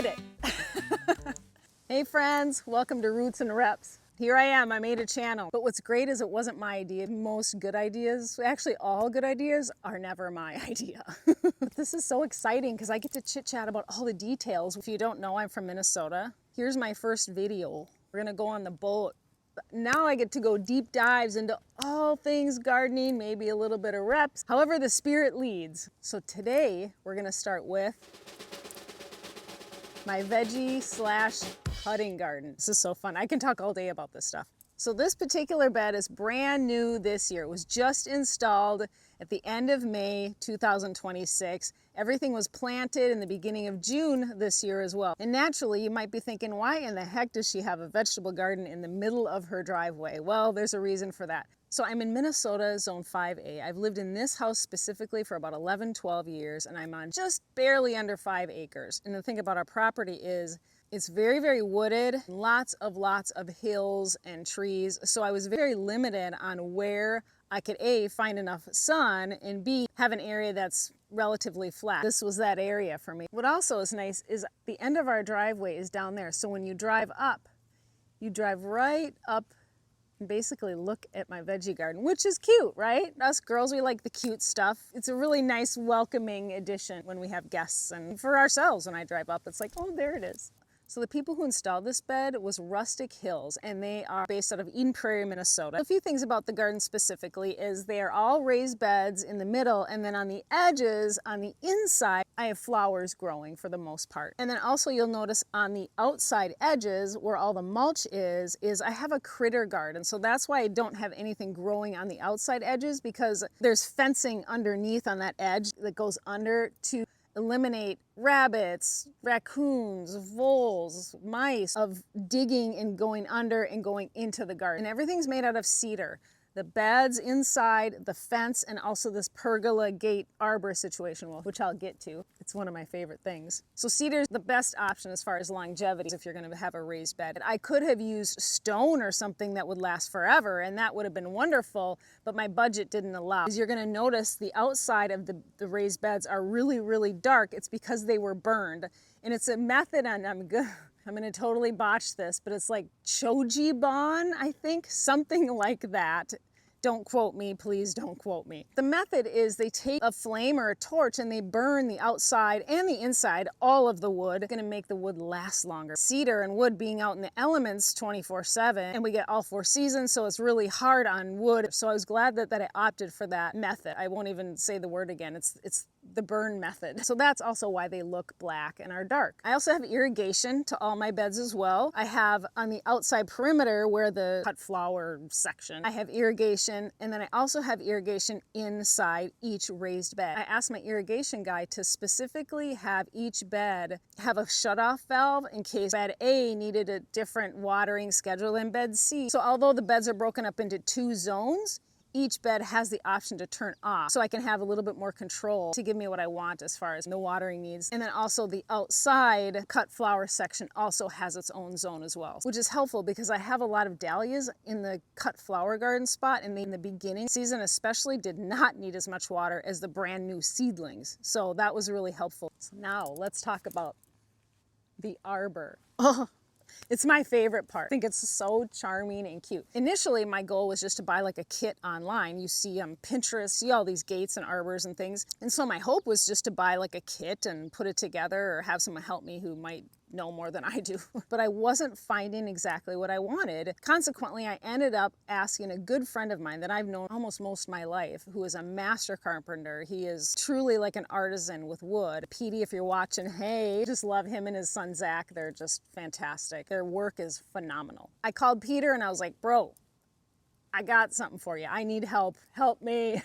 did it. Hey friends, welcome to Roots and Reps. Here I am, I made a channel. But what's great is it wasn't my idea. Most good ideas, actually all good ideas, are never my idea. But this is so exciting because I get to chit chat about all the details. If you don't know, I'm from Minnesota. Here's my first video. We're gonna go on the boat. Now I get to go deep dives into all things gardening, maybe a little bit of reps, however the spirit leads. So today we're gonna start with my veggie / putting garden. This is so fun. I can talk all day about this stuff. So this particular bed is brand new this year. It was just installed at the end of May 2026. Everything was planted in the beginning of June this year as well. And naturally, you might be thinking, why in the heck does she have a vegetable garden in the middle of her driveway? Well, there's a reason for that. So I'm in Minnesota, Zone 5A. I've lived in this house specifically for about 11, 12 years, and I'm on just barely under 5 acres. And the thing about our property is it's very, very wooded, lots of hills and trees. So I was very limited on where I could A, find enough sun, and B, have an area that's relatively flat. This was that area for me. What also is nice is the end of our driveway is down there. So when you drive up, you drive right up and basically look at my veggie garden, which is cute, right? Us girls, we like the cute stuff. It's a really nice, welcoming addition when we have guests, and for ourselves when I drive up, it's like, oh, there it is. So the people who installed this bed was Rustic Hills, and they are based out of Eden Prairie, Minnesota. A few things about the garden specifically is they are all raised beds in the middle, and then on the edges, on the inside, I have flowers growing for the most part. And then also you'll notice on the outside edges where all the mulch is I have a critter garden. So that's why I don't have anything growing on the outside edges, because there's fencing underneath on that edge that goes under to eliminate rabbits, raccoons, voles, mice of digging and going under and going into the garden. And everything's made out of cedar. The beds inside, the fence, and also this pergola gate arbor situation, which I'll get to. It's one of my favorite things. So cedar's the best option as far as longevity if you're gonna have a raised bed. I could have used stone or something that would last forever, and that would have been wonderful, but my budget didn't allow. As you're gonna notice, the outside of the raised beds are really, really dark. It's because they were burned. And it's a method, and I'm gonna totally botch this, but it's like Chojibon, I think, something like that. Don't quote me, please don't quote me. The method is they take a flame or a torch and they burn the outside and the inside, all of the wood. It's gonna make the wood last longer. Cedar and wood being out in the elements 24/7, and we get all 4 seasons, so it's really hard on wood. So I was glad that I opted for that method. I won't even say the word again. It's the burn method. So that's also why they look black and are dark. I also have irrigation to all my beds as well. I have on the outside perimeter where the cut flower section, I have irrigation, and then I also have irrigation inside each raised bed. I asked my irrigation guy to specifically have each bed have a shutoff valve in case bed A needed a different watering schedule than bed C. So although the beds are broken up into 2 zones, each bed has the option to turn off, so I can have a little bit more control to give me what I want as far as the watering needs. And then also the outside cut flower section also has its own zone as well, which is helpful because I have a lot of dahlias in the cut flower garden spot, and they, in the beginning season especially, did not need as much water as the brand new seedlings. So that was really helpful. So now let's talk about the arbor. Oh. It's my favorite part. I think it's so charming and cute. Initially, my goal was just to buy like a kit online. You see Pinterest, see all these gates and arbors and things. And so my hope was just to buy like a kit and put it together, or have someone help me who might know more than I do. But I wasn't finding exactly what I wanted. Consequently, I ended up asking a good friend of mine that I've known almost most of my life, who is a master carpenter. He is truly like an artisan with wood. Petey, if you're watching, hey, just love him and his son Zach. They're just fantastic. Their work is phenomenal. I called Peter and I was like, bro, I got something for you. I need help. Help me.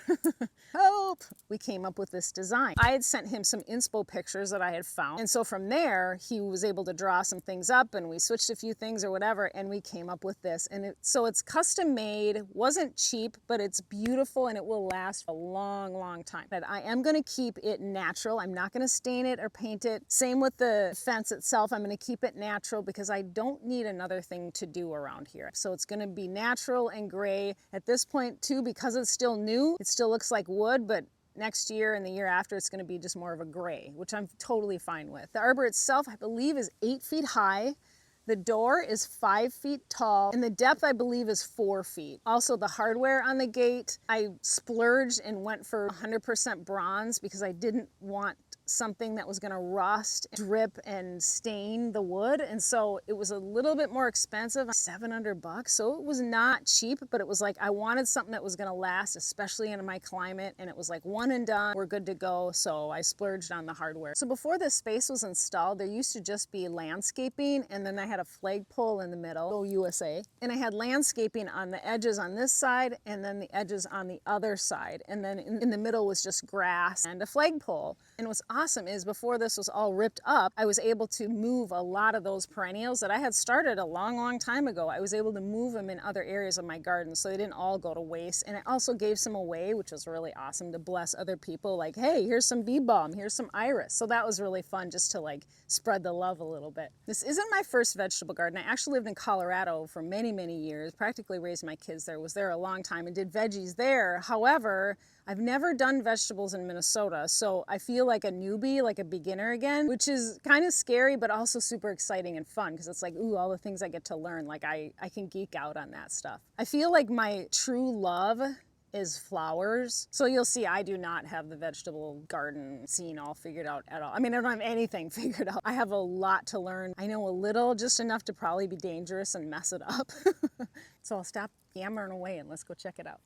Help. We came up with this design. I had sent him some inspo pictures that I had found. And so from there, he was able to draw some things up, and we switched a few things or whatever, and we came up with this. And so it's custom made, wasn't cheap, but it's beautiful and it will last a long, long time. But I am going to keep it natural. I'm not going to stain it or paint it. Same with the fence itself. I'm going to keep it natural because I don't need another thing to do around here. So it's going to be natural and gray. At this point too, because it's still new, it still looks like wood, but next year and the year after it's going to be just more of a gray, which I'm totally fine with. The arbor itself, I believe, is 8 feet high. The door is 5 feet tall, and the depth, I believe, is 4 feet. Also, the hardware on the gate, I splurged and went for 100% bronze because I didn't want something that was going to rust, drip, and stain the wood. And so it was a little bit more expensive, $700. So it was not cheap, but it was like I wanted something that was going to last, especially in my climate. And it was like one and done, we're good to go. So I splurged on the hardware. So before this space was installed, there used to just be landscaping, and then I had a flagpole in the middle, Go USA. And I had landscaping on the edges on this side, and then the edges on the other side. And then in the middle was just grass and a flagpole. And what's awesome is before this was all ripped up, I was able to move a lot of those perennials that I had started a long time ago. I was able to move them in other areas of my garden so they didn't all go to waste. And I also gave some away, which was really awesome, to bless other people. Like, hey, here's some bee balm, here's some iris. So that was really fun, just to like spread the love a little bit. This isn't my first vegetable garden. I actually lived in Colorado for many years, practically raised my kids there, was there a long time and did veggies there. However, I've never done vegetables in Minnesota, so I feel like a newbie, like a beginner again, which is kind of scary, but also super exciting and fun, because it's like, ooh, all the things I get to learn. Like I can geek out on that stuff. I feel like my true love is flowers. So you'll see I do not have the vegetable garden scene all figured out at all. I mean, I don't have anything figured out. I have a lot to learn. I know a little, just enough to probably be dangerous and mess it up. So I'll stop yammering away and let's go check it out.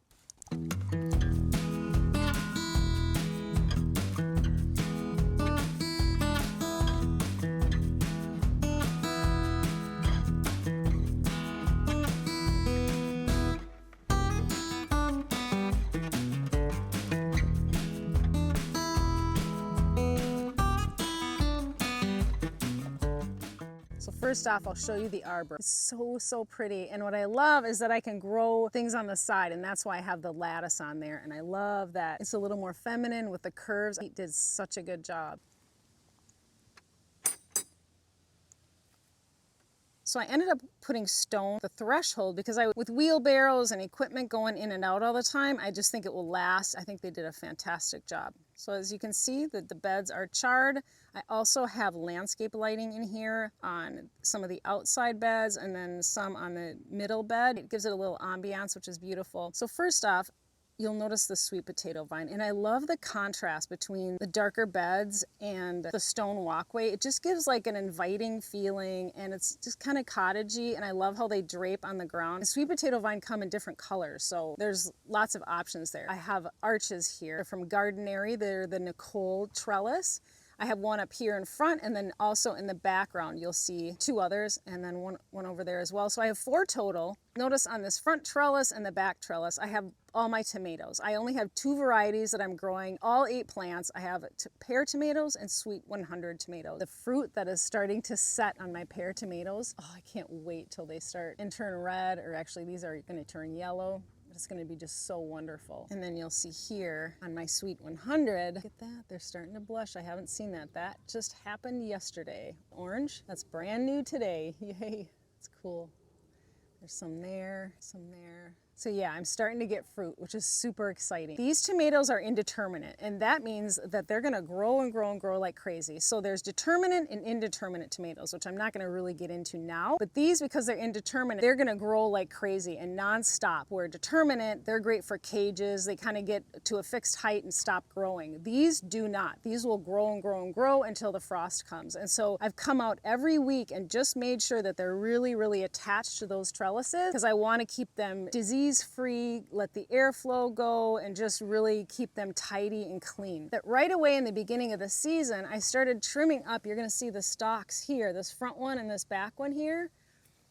So first off, I'll show you the arbor. It's so pretty. And what I love is that I can grow things on the side, and that's why I have the lattice on there. And I love that it's a little more feminine with the curves. He did such a good job. So I ended up putting stone the threshold because with wheelbarrows and equipment going in and out all the time, I just think it will last. I think they did a fantastic job. So as you can see, the beds are charred. I also have landscape lighting in here on some of the outside beds and then some on the middle bed. It gives it a little ambiance, which is beautiful. So first off, you'll notice the sweet potato vine, and I love the contrast between the darker beds and the stone walkway. It just gives like an inviting feeling, and it's just kind of cottagey, and I love how they drape on the ground. The sweet potato vine come in different colors, so there's lots of options there. I have arches here from Gardenary. They're the Nicole trellis. I have one up here in front, and then also in the background you'll see two others, and then one over there as well. So I have 4 total. Notice on this front trellis and the back trellis, I have all my tomatoes. I only have 2 varieties that I'm growing, all 8 plants. I have pear tomatoes and sweet 100 tomatoes. The fruit that is starting to set on my pear tomatoes, oh, I can't wait till they start and turn red, or actually these are going to turn yellow. It's going to be just so wonderful. And then you'll see here on my sweet 100, look at that, they're starting to blush. I haven't seen that. That just happened yesterday. Orange, that's brand new today. Yay, it's cool. There's some there, some there. So yeah, I'm starting to get fruit, which is super exciting. These tomatoes are indeterminate, and that means that they're gonna grow and grow and grow like crazy. So there's determinate and indeterminate tomatoes, which I'm not gonna really get into now. But these, because they're indeterminate, they're gonna grow like crazy and nonstop. Where determinate, they're great for cages. They kind of get to a fixed height and stop growing. These do not. These will grow and grow and grow until the frost comes. And so I've come out every week and just made sure that they're really attached to those trellises, because I want to keep them disease-free, let the airflow go, and just really keep them tidy and clean. That right away in the beginning of the season, I started trimming up. You're going to see the stalks here, this front one and this back one here,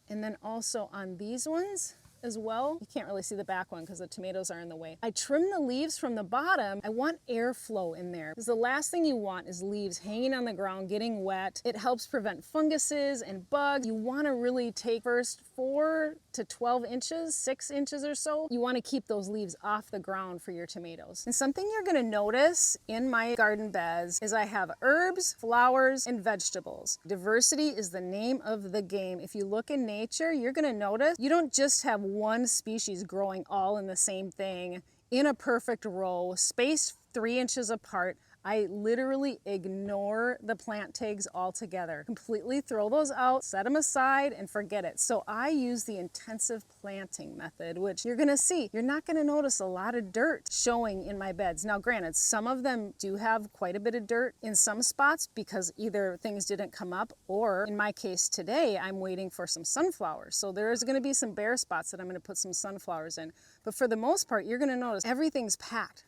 and then also on these ones as well. You can't really see the back one because the tomatoes are in the way. I trim the leaves from the bottom. I want airflow in there, because the last thing you want is leaves hanging on the ground, getting wet. It helps prevent funguses and bugs. You want to really take first 4 to 12 inches, 6 inches or so. You want to keep those leaves off the ground for your tomatoes. And something you're going to notice in my garden beds is I have herbs, flowers, and vegetables. Diversity is the name of the game. If you look in nature, you're going to notice you don't just have one species growing all in the same thing in a perfect row, spaced 3 inches apart. I literally ignore the plant tags altogether. Completely throw those out, set them aside, and forget it. So I use the intensive planting method, which you're gonna see. You're not gonna notice a lot of dirt showing in my beds. Now, granted, some of them do have quite a bit of dirt in some spots because either things didn't come up, or in my case today, I'm waiting for some sunflowers. So there's gonna be some bare spots that I'm gonna put some sunflowers in. But for the most part, you're gonna notice everything's packed.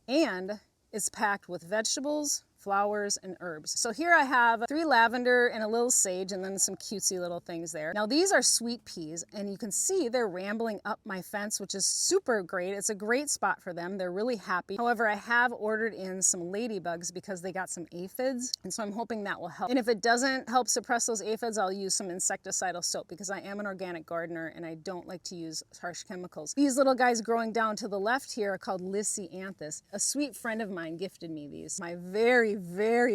And it's packed with vegetables, flowers, and herbs. So here I have 3 lavender and a little sage and then some cutesy little things there. Now these are sweet peas and you can see they're rambling up my fence, which is super great. It's a great spot for them. They're really happy. However, I have ordered in some ladybugs because they got some aphids. And so I'm hoping that will help. And if it doesn't help suppress those aphids, I'll use some insecticidal soap because I am an organic gardener and I don't like to use harsh chemicals. These little guys growing down to the left here are called Lysianthus. A sweet friend of mine gifted me these. My very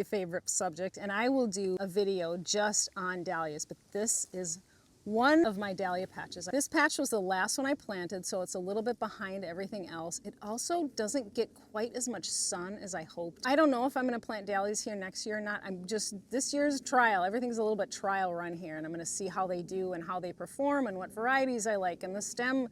favorite subject, and I will do a video just on dahlias, but this is one of my dahlia patches. This patch was the last one I planted, so it's a little bit behind everything else. It also doesn't get quite as much sun as I hoped. I don't know if I'm going to plant dahlias here next year or not. This year's trial. Everything's a little bit trial run here, and I'm going to see how they do and how they perform and what varieties I like and the stem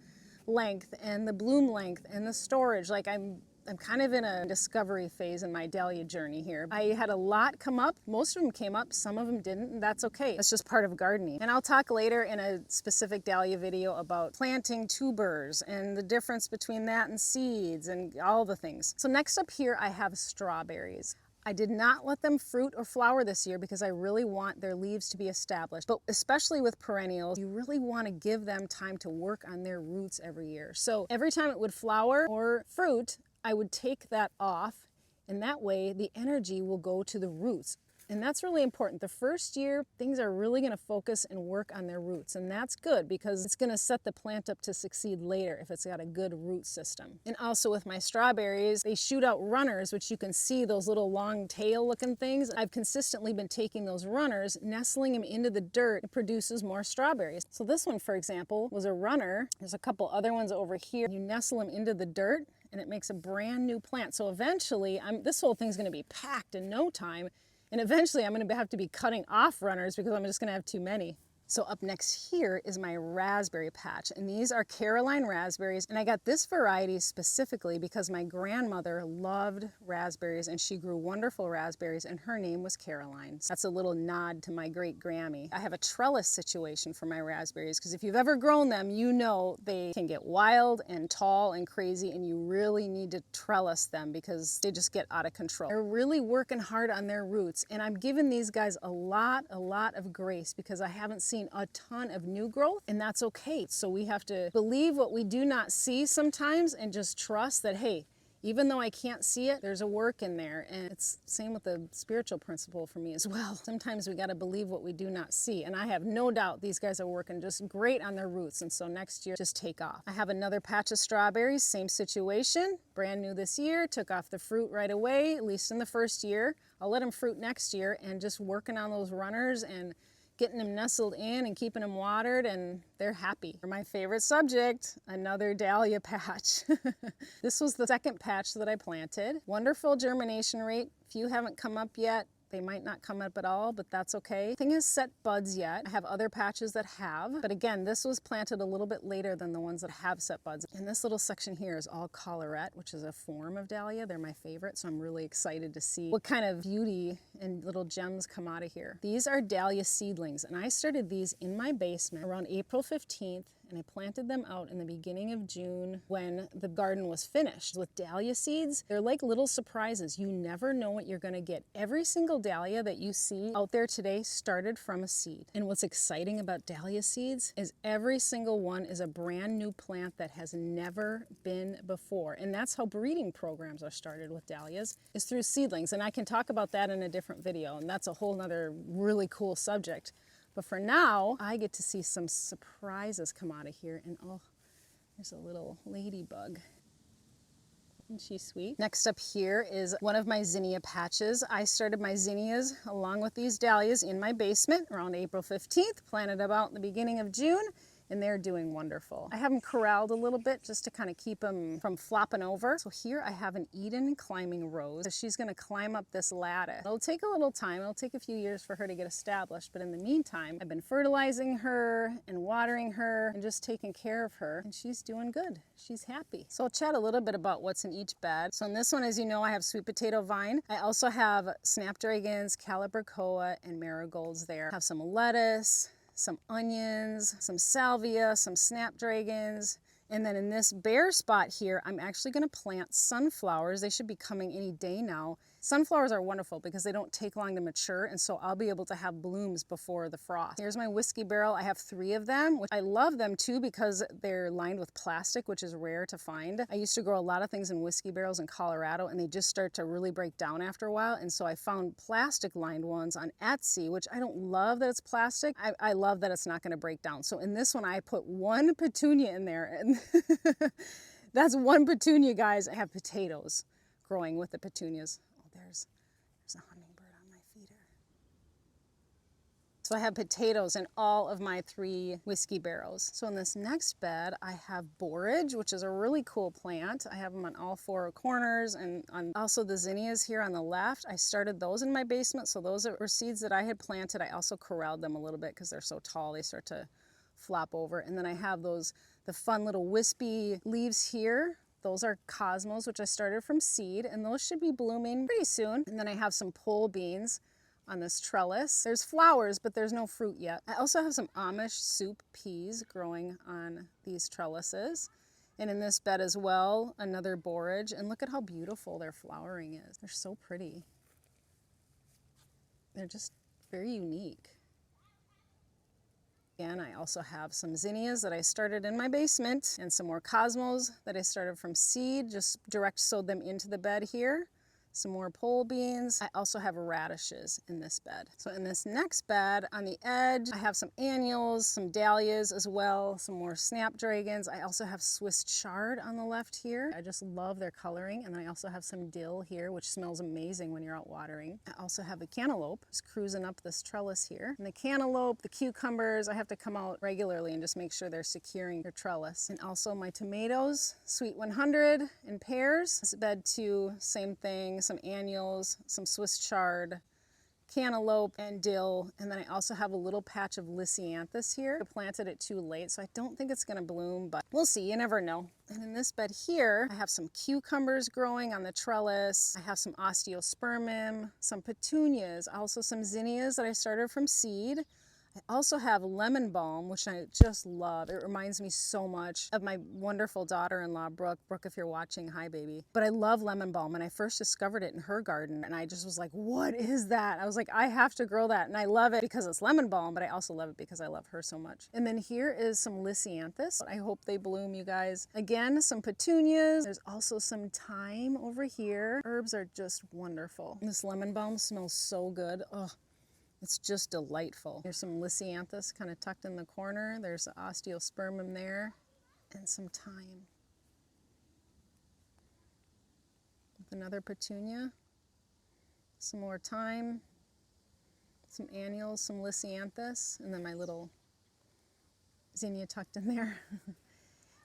length and the bloom length and the storage. Like I'm kind of in a discovery phase in my dahlia journey here. I had a lot come up. Most of them came up, some of them didn't, and that's okay. That's just part of gardening. And I'll talk later in a specific dahlia video about planting tubers and the difference between that and seeds and all the things. So next up here, I have strawberries. I did not let them fruit or flower this year because I really want their leaves to be established. But especially with perennials, you really want to give them time to work on their roots every year. So every time it would flower or fruit, I would take that off, and that way the energy will go to the roots. And that's really important. The first year, things are really going to focus and work on their roots. And that's good because it's going to set the plant up to succeed later if it's got a good root system. And also with my strawberries, they shoot out runners, which you can see those little long tail looking things. I've consistently been taking those runners, nestling them into the dirt. It produces more strawberries. So this one, for example, was a runner. There's a couple other ones over here. You nestle them into the dirt and it makes a brand new plant. So eventually, this whole thing's going to be packed in no time. And eventually I'm going to have to be cutting off runners because I'm just going to have too many. So up next here is my raspberry patch, and these are Caroline raspberries, and I got this variety specifically because my grandmother loved raspberries and she grew wonderful raspberries, and her name was Caroline. So that's a little nod to my great Grammy. I have a trellis situation for my raspberries because if you've ever grown them, you know they can get wild and tall and crazy, and you really need to trellis them because they just get out of control. They're really working hard on their roots, and I'm giving these guys a lot of grace because I haven't seen a ton of new growth, and that's okay. So we have to believe what we do not see sometimes and just trust that, hey, even though I can't see it, there's a work in there. And it's same with the spiritual principle for me as well. Sometimes we got to believe what we do not see. And I have no doubt these guys are working just great on their roots. And so next year, just take off. I have another patch of strawberries, same situation, brand new this year, took off the fruit right away, at least in the first year. I'll let them fruit next year, and just working on those runners and getting them nestled in and keeping them watered, and they're happy. For my favorite subject, another dahlia patch. This was the second patch that I planted. Wonderful germination rate. Few haven't come up yet. They might not come up at all, but that's okay. Nothing has set buds yet. I have other patches that have, but again, this was planted a little bit later than the ones that have set buds. And this little section here is all collarette, which is a form of dahlia. They're my favorite, so I'm really excited to see what kind of beauty and little gems come out of here. These are dahlia seedlings, and I started these in my basement around April 15th, and I planted them out in the beginning of June when the garden was finished. With dahlia seeds, they're like little surprises. You never know what you're gonna get. Every single dahlia that you see out there today started from a seed. And what's exciting about dahlia seeds is every single one is a brand new plant that has never been before. And that's how breeding programs are started with dahlias, is through seedlings. And I can talk about that in a different video, and that's a whole nother really cool subject. But for now, I get to see some surprises come out of here. And oh, there's a little ladybug. Isn't she sweet? Next up here is one of my zinnia patches. I started my zinnias along with these dahlias in my basement around April 15th, planted about in the beginning of June. and they're doing wonderful. I have them corralled a little bit just to kind of keep them from flopping over. So here I have an Eden climbing rose. So she's going to climb up this lattice. It'll take a little time. It'll take a few years for her to get established, but in the meantime, I've been fertilizing her and watering her and just taking care of her, and she's doing good. She's happy. So I'll chat a little bit about what's in each bed. So in this one, as you know, I have sweet potato vine. I also have snapdragons, calibrachoa, and marigolds there. I have some lettuce, some onions, some salvia, some snapdragons. And then in this bare spot here, I'm actually going to plant sunflowers. They should be coming any day now. Sunflowers are wonderful because they don't take long to mature, and so I'll be able to have blooms before the frost. Here's my whiskey barrel. I have 3 of them, which I love them too because they're lined with plastic, which is rare to find. I used to grow a lot of things in whiskey barrels in Colorado, and they just start to really break down after a while, and so I found plastic lined ones on Etsy, which I don't love that it's plastic. I love that it's not going to break down. So in this one, I put 1 petunia in there, and that's 1 petunia, guys. I have potatoes growing with the petunias. There's a hummingbird on my feeder. So I have potatoes in all of my 3 whiskey barrels. So in this next bed, I have borage, which is a really cool plant. I have them on all 4 corners, and on also the zinnias here on the left. I started those in my basement, so those were seeds that I had planted. I also corralled them a little bit because they're so tall, they start to flop over. And then I have the fun little wispy leaves here. Those are cosmos, which I started from seed, and those should be blooming pretty soon. And then I have some pole beans on this trellis. There's flowers, but there's no fruit yet. I also have some Amish soup peas growing on these trellises. And in this bed as well, another borage. And look at how beautiful their flowering is. They're so pretty. They're just very unique. Again, I also have some zinnias that I started in my basement and some more cosmos that I started from seed, just direct sowed them into the bed here. Some more pole beans. I also have radishes in this bed. So in this next bed on the edge, I have some annuals, some dahlias as well, some more snapdragons. I also have Swiss chard on the left here. I just love their coloring. And then I also have some dill here, which smells amazing when you're out watering. I also have a cantaloupe just cruising up this trellis here. And the cantaloupe, the cucumbers, I have to come out regularly and just make sure they're securing your trellis. And also my tomatoes, Sweet 100 in pairs. This bed too, same thing. Some annuals, some Swiss chard, cantaloupe, and dill. And then I also have a little patch of lisianthus here. I planted it too late, so I don't think it's going to bloom, but we'll see. You never know. And in this bed here, I have some cucumbers growing on the trellis. I have some osteospermum, some petunias, also some zinnias that I started from seed. I also have lemon balm, which I just love. It reminds me so much of my wonderful daughter-in-law, Brooke. Brooke, if you're watching, hi, baby. But I love lemon balm, and I first discovered it in her garden, and I just was like, what is that? I was like, I have to grow that, and I love it because it's lemon balm, but I also love it because I love her so much. And then here is some lisianthus. I hope they bloom, you guys. Again, some petunias. There's also some thyme over here. Herbs are just wonderful. This lemon balm smells so good. Oh. It's just delightful. There's some lisianthus kind of tucked in the corner. There's osteospermum there and some thyme. With another petunia, some more thyme, some annuals, some lisianthus, and then my little zinnia tucked in there.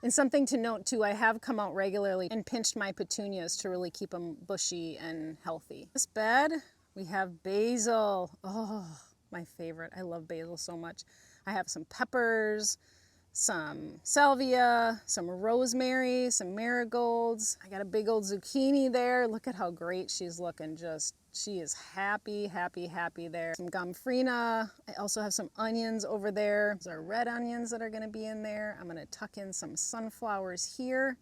And something to note too, I have come out regularly and pinched my petunias to really keep them bushy and healthy. This bed, we have basil. Oh, my favorite. I love basil so much. I have some peppers, some salvia, some rosemary, some marigolds. I got a big old zucchini there. Look at how great she's looking. She is happy, happy, happy there. Some gomphrena. I also have some onions over there. Those are red onions that are going to be in there. I'm going to tuck in some sunflowers here.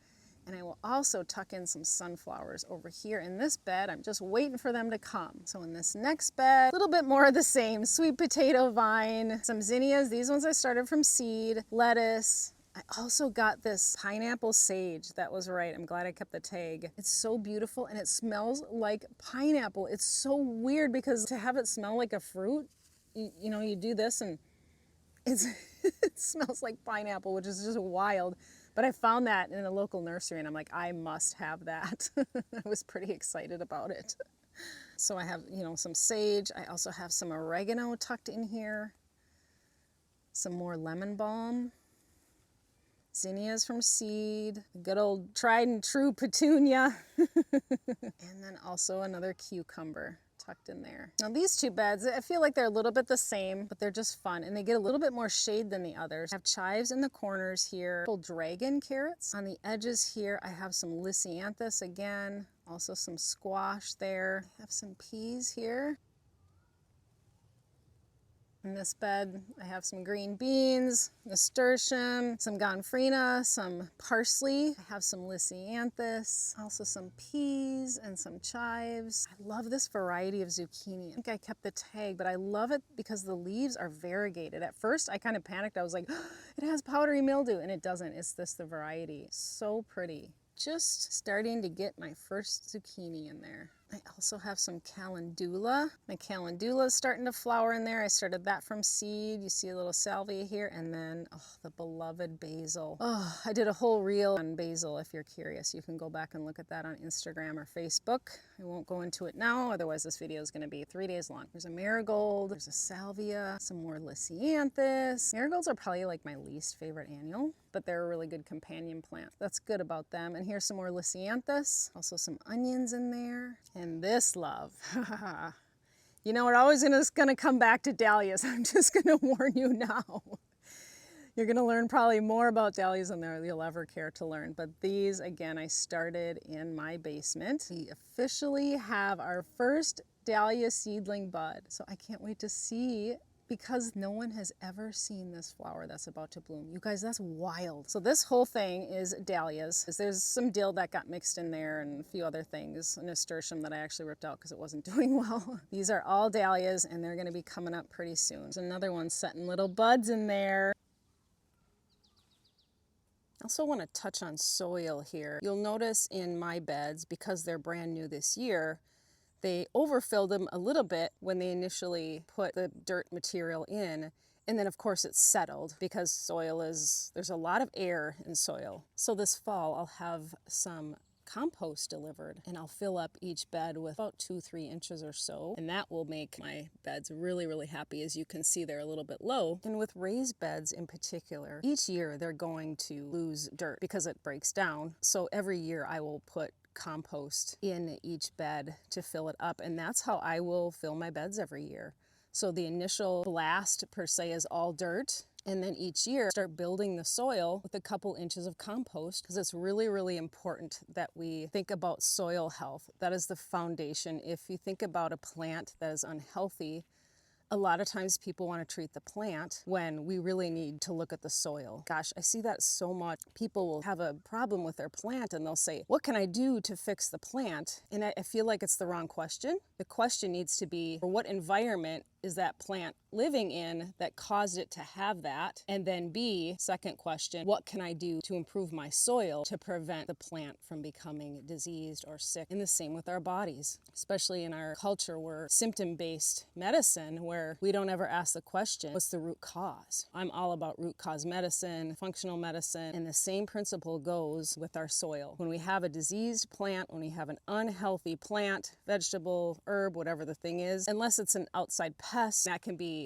And I will also tuck in some sunflowers over here in this bed. I'm just waiting for them to come. So in this next bed, a little bit more of the same. Sweet potato vine, some zinnias. These ones I started from seed, lettuce. I also got this pineapple sage. That was right. I'm glad I kept the tag. It's so beautiful and it smells like pineapple. It's so weird because to have it smell like a fruit, you know, you do this and it smells like pineapple, which is just wild. But I found that in a local nursery and I'm like, I must have that. I was pretty excited about it. So I have, you know, some sage. I also have some oregano tucked in here. Some more lemon balm. zinnias from seed, good old tried and true petunia, and then also another cucumber tucked in there. Now these two beds, I feel like they're a little bit the same, but they're just fun and they get a little bit more shade than the others. I have chives in the corners here, little dragon carrots. On the edges here, I have some lisianthus again, also some squash there. I have some peas here. In this bed, I have some green beans, nasturtium, some gomphrena, some parsley. I have some lisianthus, also some peas and some chives. I love this variety of zucchini. I think I kept the tag, but I love it because the leaves are variegated. At first, I kind of panicked. I was like, oh, it has powdery mildew, and it doesn't. It's the variety. So pretty. Just starting to get my first zucchini in there. I also have some calendula. My calendula is starting to flower in there. I started that from seed. You see a little salvia here, and then the beloved basil. Oh, I did a whole reel on basil. If you're curious, you can go back and look at that on Instagram or Facebook. I won't go into it now, otherwise this video is going to be 3 days long. There's a marigold, there's a salvia, some more lisianthus. Marigolds are probably like my least favorite annual, but they're a really good companion plant. That's good about them. And here's some more lisianthus, also some onions in there. And this love, you know, we're always gonna come back to dahlias. I'm just gonna warn you now. You're gonna learn probably more about dahlias than you'll ever care to learn. But these, again, I started in my basement. We officially have our first dahlia seedling bud. So I can't wait to see, because no one has ever seen this flower that's about to bloom. You guys, that's wild. So this whole thing is dahlias. There's some dill that got mixed in there and a few other things, a nasturtium that I actually ripped out because it wasn't doing well. These are all dahlias and they're gonna be coming up pretty soon. There's another one setting little buds in there. I also want to touch on soil here. You'll notice in my beds, because they're brand new this year, they overfilled them a little bit when they initially put the dirt material in. And then of course it's settled because there's a lot of air in soil. So this fall I'll have some compost delivered and I'll fill up each bed with about 2-3 inches or so. And that will make my beds really, really happy. As you can see, they're a little bit low. And with raised beds in particular, each year they're going to lose dirt because it breaks down. So every year I will put compost in each bed to fill it up, and that's how I will fill my beds every year. So the initial blast per se is all dirt, and then each year start building the soil with a couple inches of compost, because it's really, really important that we think about soil health. That is the foundation. If you think about a plant that is unhealthy, a lot of times people want to treat the plant when we really need to look at the soil. Gosh, I see that so much. People will have a problem with their plant and they'll say, what can I do to fix the plant? And I feel like it's the wrong question. The question needs to be, what environment is that plant living in that caused it to have that? And then B, second question, what can I do to improve my soil to prevent the plant from becoming diseased or sick? And the same with our bodies, especially in our culture where symptom-based medicine, where we don't ever ask the question, what's the root cause? I'm all about root cause medicine, functional medicine, and the same principle goes with our soil. When we have a diseased plant, when we have an unhealthy plant, vegetable, herb, whatever the thing is, unless it's an outside pest, that can be,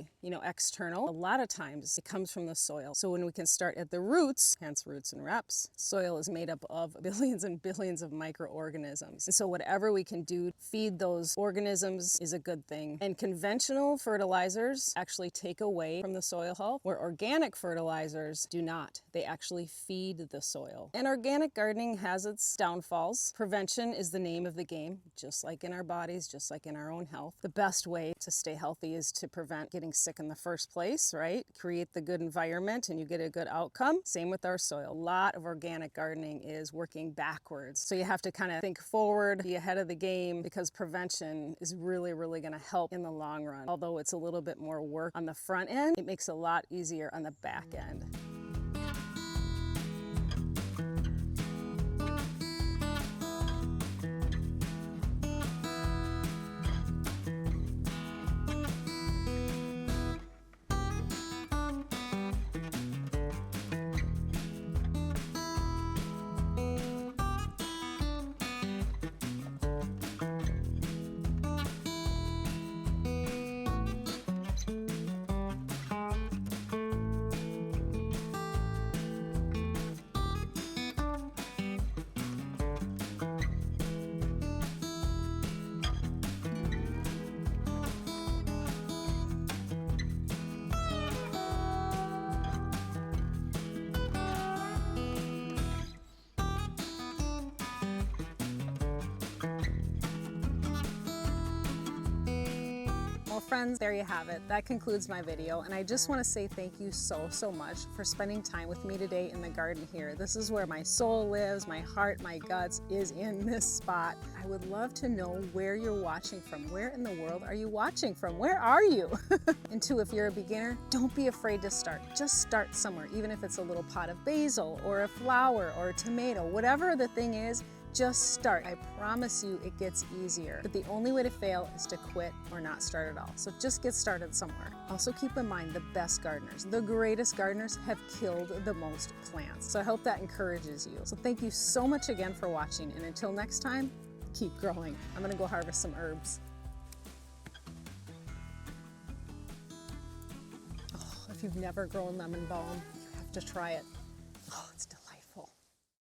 external. A lot of times it comes from the soil. So when we can start at the roots, hence roots and reps, soil is made up of billions and billions of microorganisms. And so whatever we can do to feed those organisms is a good thing. And conventional fertilizers actually take away from the soil health, where organic fertilizers do not. They actually feed the soil. And organic gardening has its downfalls. Prevention is the name of the game, just like in our bodies, just like in our own health. The best way to stay healthy is to prevent getting sick in the first place, right? Create the good environment and you get a good outcome. Same with our soil. A lot of organic gardening is working backwards. So you have to kind of think forward, be ahead of the game, because prevention is really, really going to help in the long run. Although it's a little bit more work on the front end, it makes it a lot easier on the back end. friends, there you have it. That concludes my video, and I just want to say thank you so much for spending time with me today in the garden here. This is where my soul lives, my heart, my guts is in this spot. I would love to know where you're watching from. Where in the world are you watching from? Where are you? And two, if you're a beginner, don't be afraid to start. Just start somewhere, even if it's a little pot of basil or a flower or a tomato, whatever the thing is. Just start. I promise you it gets easier. But the only way to fail is to quit or not start at all. So just get started somewhere. Also keep in mind the best gardeners, the greatest gardeners have killed the most plants. So I hope that encourages you. So thank you so much again for watching, and until next time, keep growing. I'm gonna go harvest some herbs. Oh, if you've never grown lemon balm, you have to try it. Oh, it's delicious.